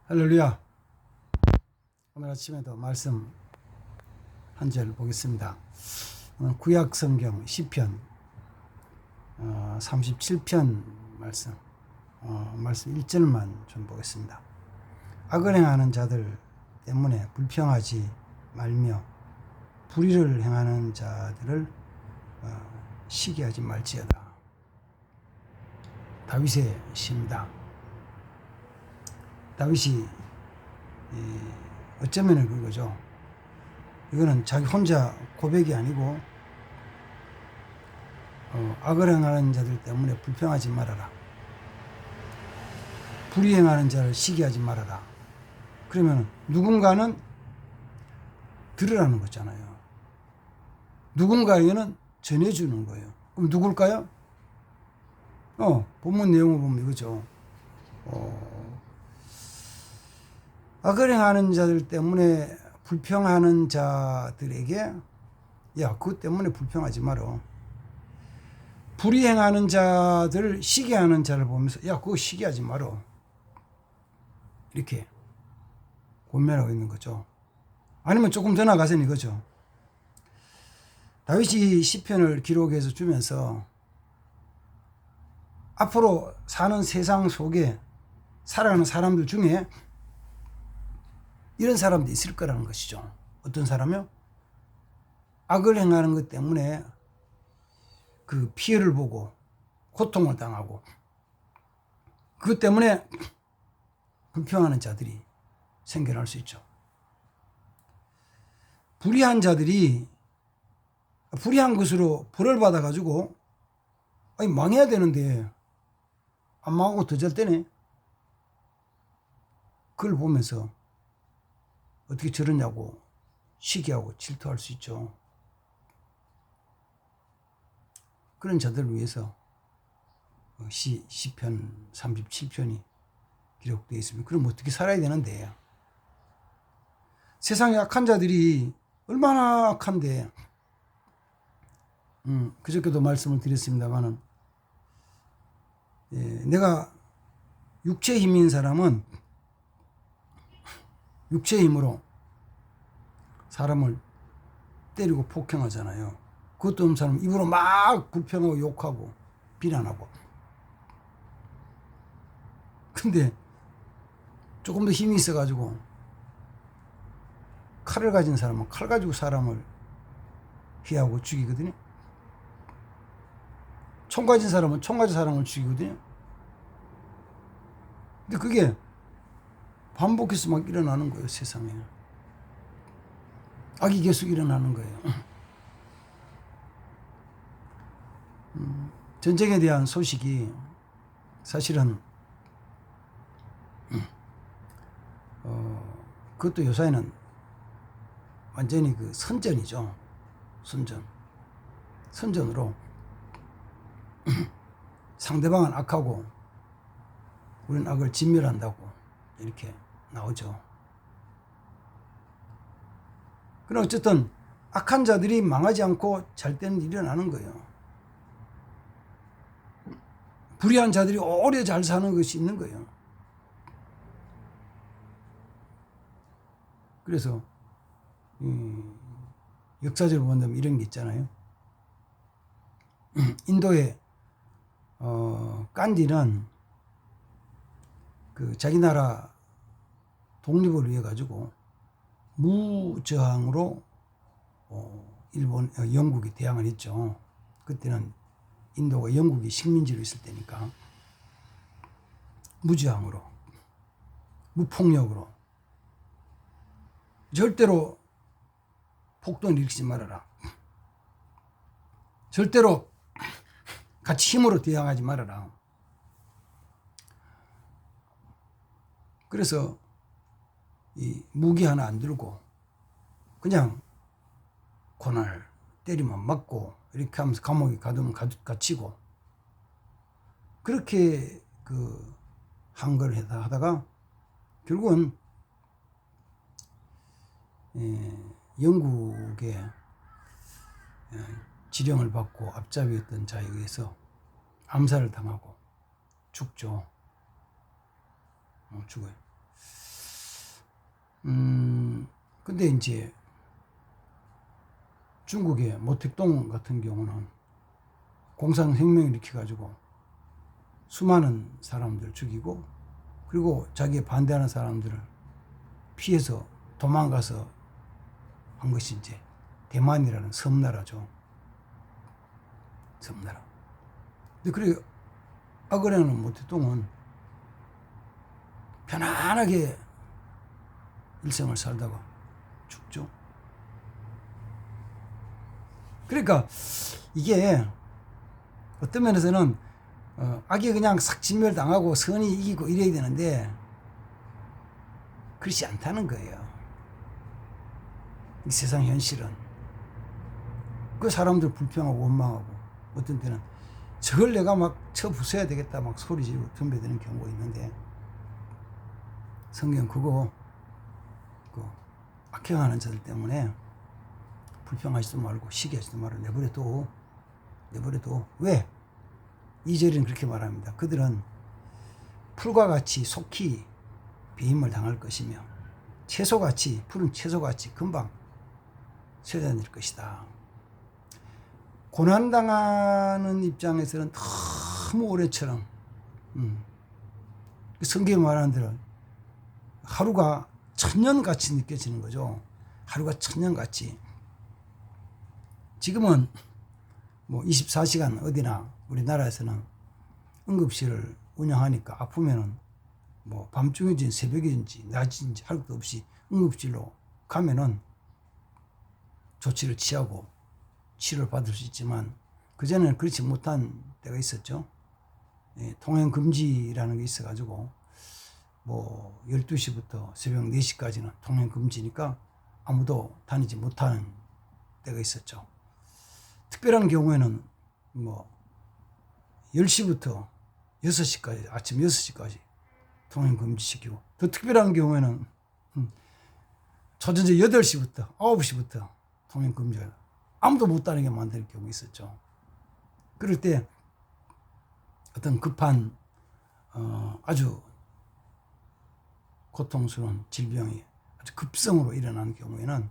할렐루야. 오늘 아침에도 말씀 한 절 보겠습니다. 구약 성경 시편 37편 말씀 1절만 좀 보겠습니다. 악을 행하는 자들 때문에 불평하지 말며 불의를 행하는 자들을 시기하지 말지어다. 다윗의 시입니다. 다윗이 어쩌면 그거죠. 이거는 자기 혼자 고백이 아니고 악을 행하는 자들 때문에 불평하지 말아라. 불의 행하는 자를 시기하지 말아라. 그러면 누군가는 들으라는 거잖아요. 누군가에게는 전해주는 거예요. 그럼 누굴까요? 본문 내용을 보면 이거죠. 악을 행하는 자들 때문에 불평하는 자들에게 야, 그것 때문에 불평하지 마라. 불의 행하는 자들을 시기하는 자를 보면서 야, 그거 시기하지 마라. 이렇게 권면하고 있는 거죠. 아니면 조금 더 나가서 이거죠. 다윗이 시편을 기록해서 주면서 앞으로 사는 세상 속에 살아가는 사람들 중에 이런 사람도 있을 거라는 것이죠. 어떤 사람이요? 악을 행하는 것 때문에 그 피해를 보고 고통을 당하고 그것 때문에 불평하는 자들이 생겨날 수 있죠. 불의한 자들이 불의한 것으로 벌을 받아가지고 망해야 되는데 안 망하고 더 잘 되네. 그걸 보면서 어떻게 저러냐고 시기하고 질투할 수 있죠. 그런 자들을 위해서 시편 37편이 기록되어 있습니다. 그럼 어떻게 살아야 되는데? 세상에 악한 자들이 얼마나 악한데, 그저께도 말씀을 드렸습니다만은, 내가 육체의 힘인 사람은 육체의 힘으로 사람을 때리고 폭행하잖아요. 그것도 없는 사람은 입으로 막 불평하고 욕하고 비난하고. 근데 조금 더 힘이 있어가지고 칼을 가진 사람은 칼 가지고 사람을 피하고 죽이거든요. 총 가진 사람은 총 가진 사람을 죽이거든요. 근데 그게 반복해서 막 일어나는 거예요, 세상에. 악이 계속 일어나는 거예요. 전쟁에 대한 소식이 사실은 그것도 요새는 완전히 그 선전이죠. 선전으로 상대방은 악하고 우리는 악을 진멸한다고 이렇게 나오죠. 그럼 어쨌든 악한 자들이 망하지 않고 잘 때는 일어나는 거예요. 불의한 자들이 오래 잘 사는 것이 있는 거예요. 그래서 역사적으로 본다면 이런 게 있잖아요. 인도의 간디는 그 자기 나라 독립을 위해 가지고 무저항으로 영국이 대항을 했죠. 그때는 인도가 영국이 식민지로 있을 때니까 무저항으로 무폭력으로 절대로 폭동을 일으키지 말아라. 절대로 같이 힘으로 대항하지 말아라. 그래서 이 무기 하나 안 들고 그냥 고날 때리면 맞고 이렇게 하면서 감옥에 가두면 갇히고 그렇게 그 한 걸 하다가 결국은 영국의 지령을 받고 앞잡이였던 자에 의해서 암살을 당하고 죽죠. 죽어요. 근데 이제 중국의 모택동 같은 경우는 공산혁명을 일으켜가지고 수많은 사람들 죽이고, 그리고 자기에 반대하는 사람들을 피해서 도망가서 한 것이 이제 대만이라는 섬나라죠. 섬나라. 근데 그래 아그레는 모택동은 편안하게 일생을 살다가 죽죠. 그러니까 이게 어떤 면에서는 악이 그냥 싹 진멸당하고 선이 이기고 이래야 되는데 그렇지 않다는 거예요. 이 세상 현실은. 그 사람들 불평하고 원망하고 어떤 때는 저걸 내가 막 쳐부숴야 되겠다 막 소리 지르고 덤벼드는 경우가 있는데, 성경 그거 그 악행하는 자들 때문에 불평하지도 말고 시기하지도 말고 내버려둬. 왜? 2절에는 그렇게 말합니다. 그들은 풀과 같이 속히 배임을 당할 것이며 풀은 채소같이 금방 쇠잔일 것이다. 고난당하는 입장에서는 너무 오래처럼 성경이 말하는 대로 하루가 천년같이 느껴지는 거죠. 하루가 천년같이. 지금은 뭐 24시간 어디나 우리나라에서는 응급실을 운영하니까 아프면은 뭐 밤중이든지 새벽이든지 낮인지 할 것도 없이 응급실로 가면은 조치를 취하고 치료를 받을 수 있지만, 그전에는 그렇지 못한 때가 있었죠. 예, 통행금지라는 게 있어가지고 뭐 12시부터 새벽 4시까지는 통행금지니까 아무도 다니지 못하는 때가 있었죠. 특별한 경우에는 뭐 10시부터 6시까지, 아침 6시까지 통행금지시키고, 더 특별한 경우에는 초저녁 8시부터 9시부터 통행금지가 아무도 못 다니게 만들 경우 있었죠. 그럴 때 어떤 급한 아주 고통스러운 질병이 아주 급성으로 일어나는 경우에는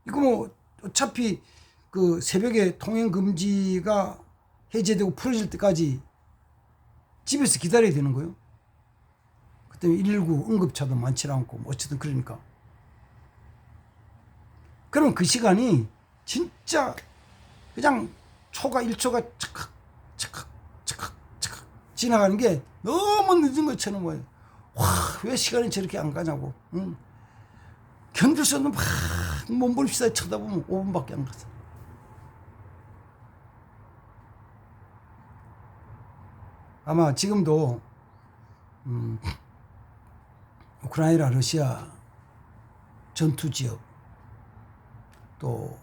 이거 뭐 어차피 그 새벽에 통행금지가 해제되고 풀어질 때까지 집에서 기다려야 되는 거예요. 그때 119 응급차도 많지 않고 뭐 어쨌든 그러니까. 그럼 그 시간이 진짜 그냥 초가 1초가 착각 지나가는 게 너무 늦은 것처럼 와, 왜 시간이 저렇게 안 가냐고. 응? 견딜 수 없는 막 몸부림치다 쳐다보면 5분밖에 안 갔어. 아마 지금도 우크라이나 러시아 전투 지역, 또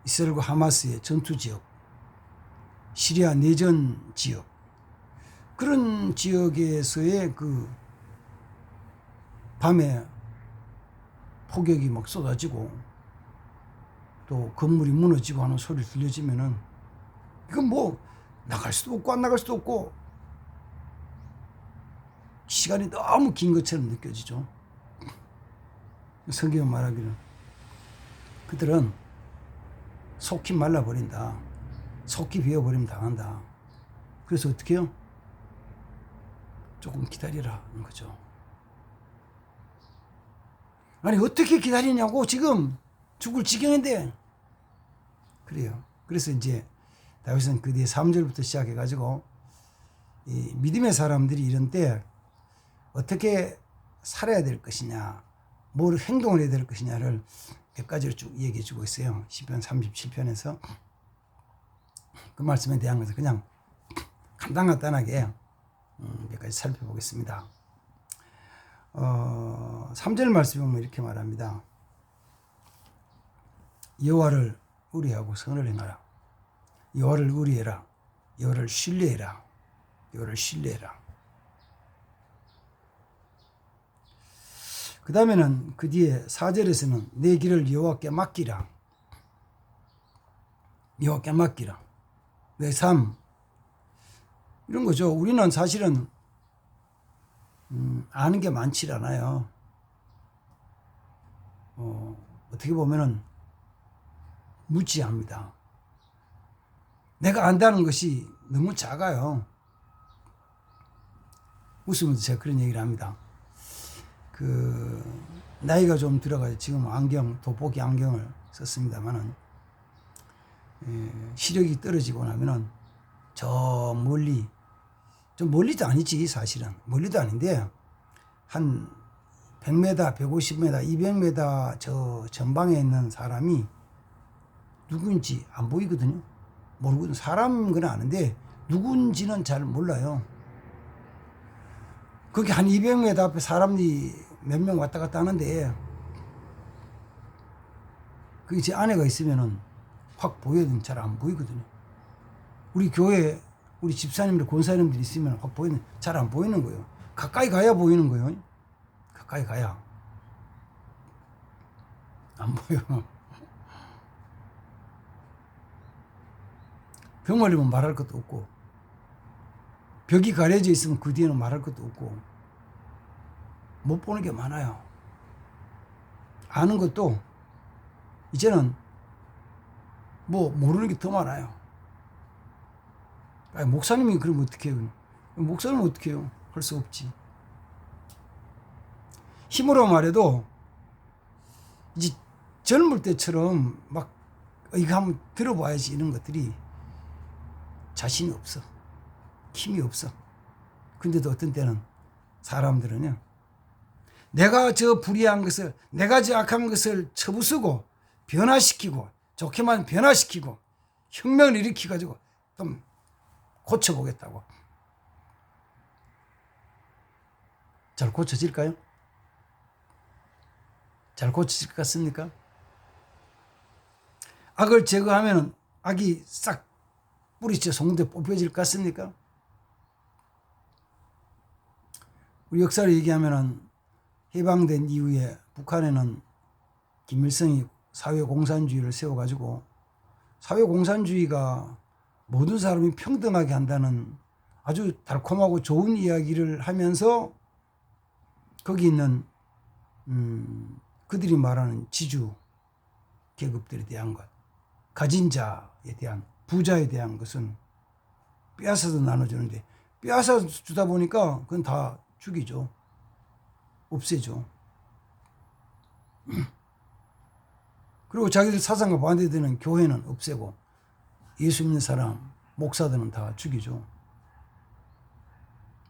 이스라엘과 하마스의 전투 지역, 시리아 내전 지역, 그런 지역에서의 그 밤에 폭격이 막 쏟아지고 또 건물이 무너지고 하는 소리 들려지면은 이건 뭐 나갈 수도 없고 안 나갈 수도 없고 시간이 너무 긴 것처럼 느껴지죠. 성경은 말하기를 그들은 속히 말라버린다. 속히 비어버리면 당한다. 그래서 어떻게 해요? 조금 기다리라는 거죠. 아니 어떻게 기다리냐고, 지금 죽을 지경인데. 그래요. 그래서 이제 다윗은 그 뒤에 3절부터 시작해가지고 이 믿음의 사람들이 이런 때 어떻게 살아야 될 것이냐, 뭘 행동을 해야 될 것이냐를 몇 가지를 쭉 얘기해 주고 있어요. 시편 37편에서 그 말씀에 대한 것을 그냥 간단하게 몇 가지 살펴보겠습니다. 3절 말씀에 보면 이렇게 말합니다. 여호와를 의뢰하고 선을 행하라. 여호와를 의뢰해라. 여호와를 신뢰해라. 여호와를 신뢰해라. 그 다음에는 그 뒤에 4절에서는 내 길을 여호와께 맡기라. 여호와께 맡기라. 내 삶, 이런 거죠. 우리는 사실은 아는 게 많지 않아요. 어떻게 보면은 무지합니다. 내가 안다는 것이 너무 작아요. 웃으면서 제가 그런 얘기를 합니다. 나이가 좀 들어가지고 지금 돋보기 안경을 썼습니다만은, 시력이 떨어지고 나면은 저 멀리, 좀 멀리도 아니지, 사실은. 멀리도 아닌데, 한 100m, 150m, 200m 저 전방에 있는 사람이 누구인지 안 보이거든요. 모르거든요. 사람인 건 아는데, 누군지는 잘 몰라요. 거기 한 200m 앞에 사람이 몇 명 왔다 갔다 하는데, 그게 제 아내가 있으면은 확 보여야 되는데 잘 안 보이거든요. 우리 교회, 우리 집사님들, 권사님들 있으면 확 보이는, 잘 안 보이는 거예요. 가까이 가야 보이는 거예요. 가까이 가야. 안 보여. 병 걸리면 말할 것도 없고, 벽이 가려져 있으면 그 뒤에는 말할 것도 없고, 못 보는 게 많아요. 아는 것도 이제는 뭐 모르는 게 더 많아요. 아니, 목사님이 그러면 어떻게 해요? 목사님은 어떻게 해요? 할 수 없지. 힘으로 말해도 이제 젊을 때처럼 막 이거 한번 들어봐야지 이런 것들이 자신이 없어. 힘이 없어. 근데도 어떤 때는 사람들은요, 내가 저 불의한 것을, 내가 저 악한 것을 쳐부수고 변화시키고, 좋게만 변화시키고 혁명을 일으켜가지고 좀 고쳐보겠다고. 잘 고쳐질까요? 잘 고쳐질 것 같습니까? 악을 제거하면 악이 싹 뿌리째 송대 뽑혀질 것 같습니까? 우리 역사를 얘기하면은 해방된 이후에 북한에는 김일성이 사회공산주의를 세워가지고 사회공산주의가 모든 사람이 평등하게 한다는 아주 달콤하고 좋은 이야기를 하면서 거기 있는 그들이 말하는 지주 계급들에 대한 것, 가진 자에 대한, 부자에 대한 것은 빼앗아서 나눠주는데, 빼앗아 주다 보니까 그건 다 죽이죠. 없애죠. 그리고 자기들 사상과 반대되는 교회는 없애고, 예수 믿는 사람, 목사들은 다 죽이죠.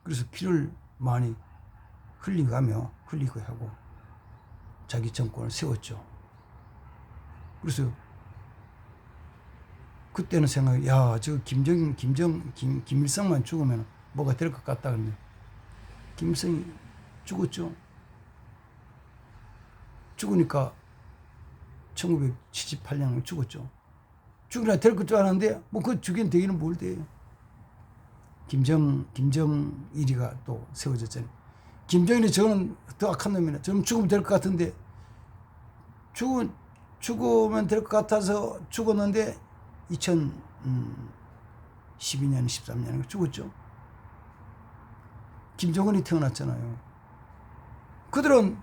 그래서 피를 많이 흘리고 하고 자기 정권을 세웠죠. 그래서 그때는 생각해, 야, 저 김일성만 죽으면 뭐가 될 것 같다. 그러는데 김일성이 죽었죠. 죽으니까 1978년에 죽었죠. 죽으나 될 것 줄 알았는데 뭐 그 죽인 되기는 뭘 돼요. 김정일이가 또 세워졌잖아요. 김정일이 저는 더 악한 놈이네. 저는 죽으면 될 것 같은데 죽으면 될 것 같아서 죽었는데 2012년, 13년에 죽었죠. 김정은이 태어났잖아요. 그들은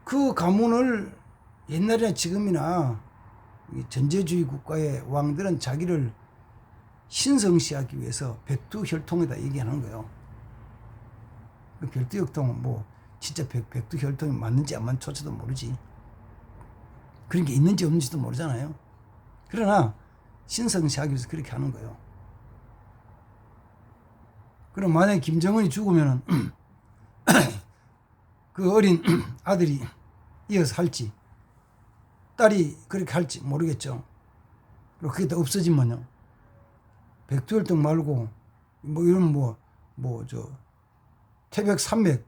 그 가문을 옛날이나 지금이나 전제주의 국가의 왕들은 자기를 신성시하기 위해서 백두혈통에다 얘기하는 거예요. 그 백두혈통은 뭐 진짜 백두혈통이 맞는지 안 맞는지도 모르지. 그런 게 있는지 없는지도 모르잖아요. 그러나 신성시하기 위해서 그렇게 하는 거예요. 그럼 만약에 김정은이 죽으면 그 어린 아들이 이어서 할지, 딸이 그렇게 할지 모르겠죠. 그리고 그게 다 없어지면요, 백두혈통 말고 뭐 이런 태백 산맥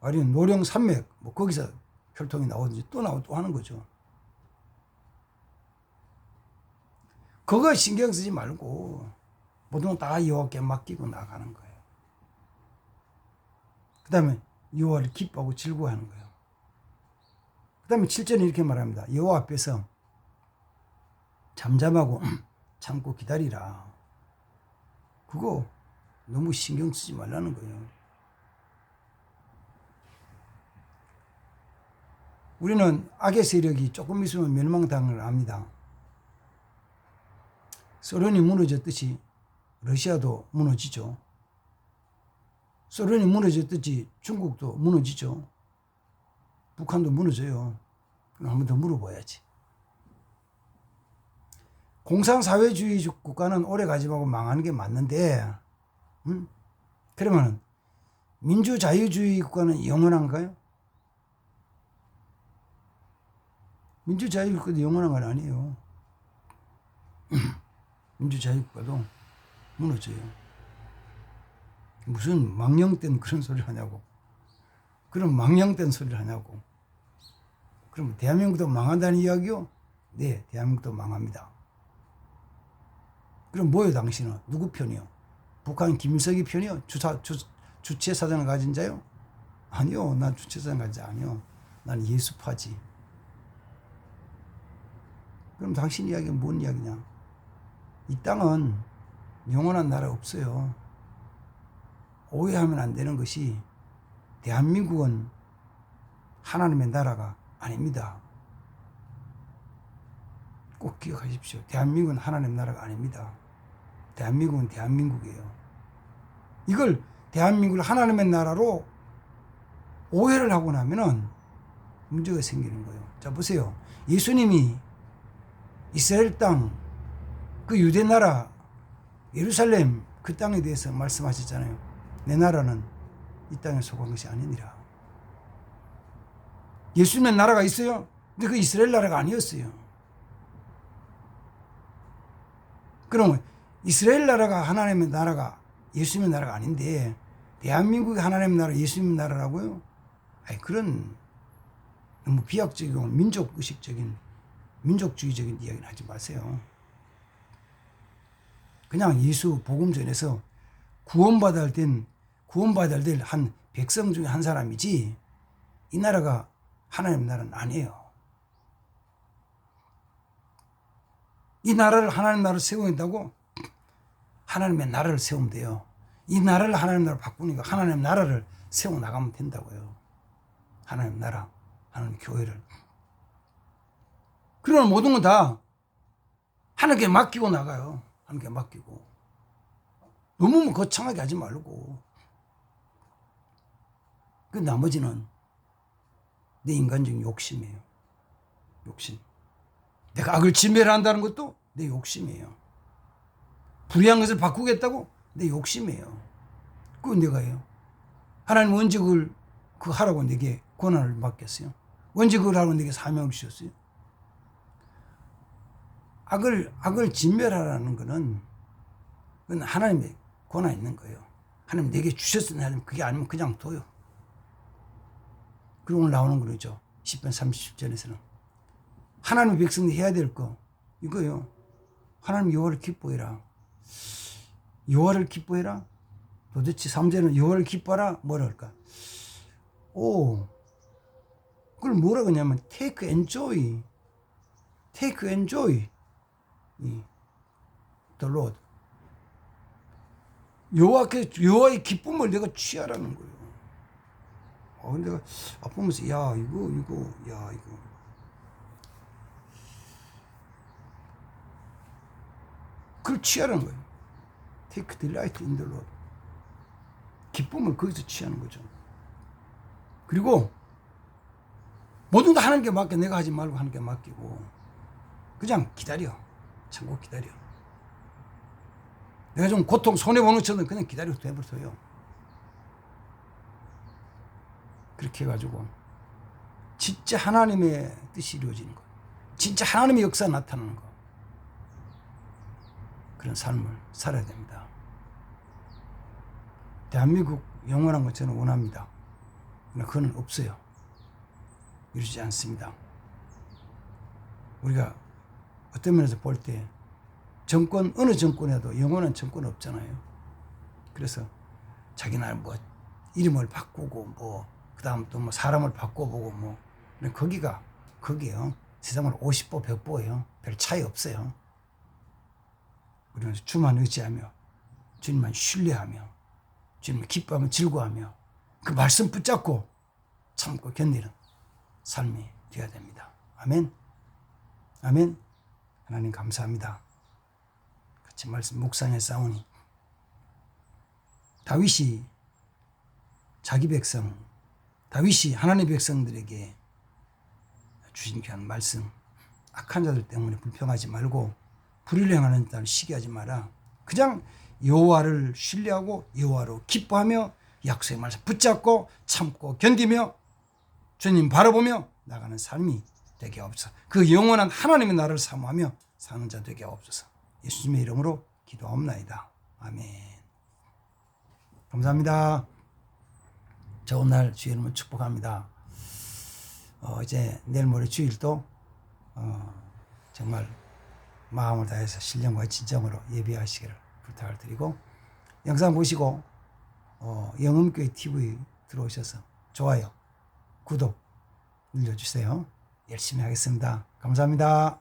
아니면 노령 산맥 뭐 거기서 혈통이 나오든지 또 나오고 또 하는 거죠. 그거 신경 쓰지 말고 모든 건 다 여호와께 맡기고 나가는 거예요. 그 다음에 여호와를 기뻐하고 즐거워하는 거예요. 그 다음에 7절에 이렇게 말합니다. 여호와 앞에서 잠잠하고 참고 기다리라. 그거 너무 신경 쓰지 말라는 거예요. 우리는 악의 세력이 조금 있으면 멸망당을 압니다. 소련이 무너졌듯이 러시아도 무너지죠. 소련이 무너졌듯이 중국도 무너지죠. 북한도 무너져요. 그럼 한 번 더 물어봐야지. 공산사회주의 국가는 오래 가지 말고 망하는 게 맞는데, 그러면 민주자유주의 국가는 영원한가요? 민주자유 국가도 영원한 건 아니에요. 민주자유 국가도 무너져요. 무슨 망령된 그런 소리를 하냐고. 그럼 망령된 소리를 하냐고. 그럼 대한민국도 망한다는 이야기요? 네, 대한민국도 망합니다. 그럼 뭐예요, 당신은? 누구 편이요? 북한 김일성이 편이요? 주체사상을 가진 자요? 아니요, 난 주체사상 가진 자 아니요. 난 예수파지. 그럼 당신 이야기는 뭔 이야기냐? 이 땅은 영원한 나라 없어요. 오해하면 안 되는 것이 대한민국은 하나님의 나라가 아닙니다. 꼭 기억하십시오. 대한민국은 하나님의 나라가 아닙니다. 대한민국은 대한민국이에요. 이걸 대한민국을 하나님의 나라로 오해를 하고 나면은 문제가 생기는 거예요. 자, 보세요. 예수님이 이스라엘 땅, 그 유대 나라, 예루살렘 그 땅에 대해서 말씀하셨잖아요. 내 나라는 이 땅에 속한 것이 아니니라. 예수님의 나라가 있어요. 근데 그 이스라엘 나라가 아니었어요. 그러면 이스라엘 나라가 하나님의 나라가 예수님의 나라가 아닌데 대한민국이 하나님의 나라, 예수님의 나라라고요? 아니, 그런 너무 비약적이고 민족의식적인 민족주의적인 이야기는 하지 마세요. 그냥 예수 복음 전에서 구원받아야 될 한 백성 중에 한 사람이지 이 나라가 하나님의 나라는 아니에요. 이 나라를 하나님의 나라를 세우겠다고 하나님의 나라를 세우면 돼요. 이 나라를 하나님의 나라로 바꾸니까 하나님의 나라를 세워나가면 된다고요. 하나님의 나라, 하나님의 교회를. 그러면 모든 건 다 하나님께 맡기고 나가요. 하나님께 맡기고. 너무 거창하게 하지 말고. 그 나머지는 내 인간적인 욕심이에요. 욕심. 내가 악을 진멸한다는 것도 내 욕심이에요. 불의한 것을 바꾸겠다고 내 욕심이에요. 그건 내가 해요. 하나님 언제 그걸 하라고 내게 권한을 맡겼어요? 언제 그걸 하라고 내게 사명을 주셨어요? 악을 진멸하라는 것은 그건 하나님의 권한이 있는 거예요. 하나님 내게 주셨으니 하나님 그게 아니면 그냥 둬요. 그리고 오늘 나오는 거죠. 10편 30절에서는 하나님의 백성들이 해야 될 거 이거요. 하나님 여호와를 기뻐해라. 여호와를 기뻐해라. 도대체 3절은 여호와를 기뻐하라 뭐라 할까? 그걸 뭐라 그러냐면 take enjoy the Lord. 여호와의 기쁨을 내가 취하라는 거예요. 근데 내가 보면서 이거 그걸 취하라는 거예요. Take delight in the Lord. 기쁨을 거기서 취하는 거죠. 그리고 모든 거 하나님께 맡겨. 내가 하지 말고 하나님께 맡기고 그냥 기다려. 참고 기다려. 내가 좀 고통 손해보는 것처럼 그냥 기다려도 돼버려요. 그렇게 해가지고 진짜 하나님의 뜻이 이루어지는 거, 진짜 하나님의 역사 나타나는 거, 그런 삶을 살아야 됩니다. 대한민국 영원한 것 저는 원합니다. 그러나 그건 없어요. 이루어지지 않습니다. 우리가 어떤 면에서 볼 때 정권, 어느 정권에도 영원한 정권 없잖아요. 그래서 자기 나라 이름을 바꾸고 그 다음 또 사람을 바꿔보고 거기요. 세상을 50보 100보예요. 별 차이 없어요. 우리는 주만 의지하며 주님만 신뢰하며 주님을 기뻐하며 즐거워하며 그 말씀 붙잡고 참고 견디는 삶이 되어야 됩니다. 아멘. 아멘. 하나님 감사합니다. 같이 말씀 묵상해 싸우니 다윗이 자기 백성, 다윗이 하나님의 백성들에게 주신 귀한 말씀, 악한 자들 때문에 불평하지 말고 불의를 행하는 자를 시기하지 마라. 그냥 여호와를 신뢰하고 여호와로 기뻐하며 약속의 말씀 붙잡고 참고 견디며 주님 바라보며 나가는 삶이 되게 없어서 그 영원한 하나님의 나라를 사모하며 사는 자 되게 없어서 예수님의 이름으로 기도하옵나이다. 아멘. 감사합니다. 좋은 날 주의 이름으로 축복합니다. 이제 내일 모레 주일도 정말 마음을 다해서 신령과 진정으로 예배하시기를 부탁을 드리고 영상 보시고 영음교회 TV 들어오셔서 좋아요, 구독 눌러주세요. 열심히 하겠습니다. 감사합니다.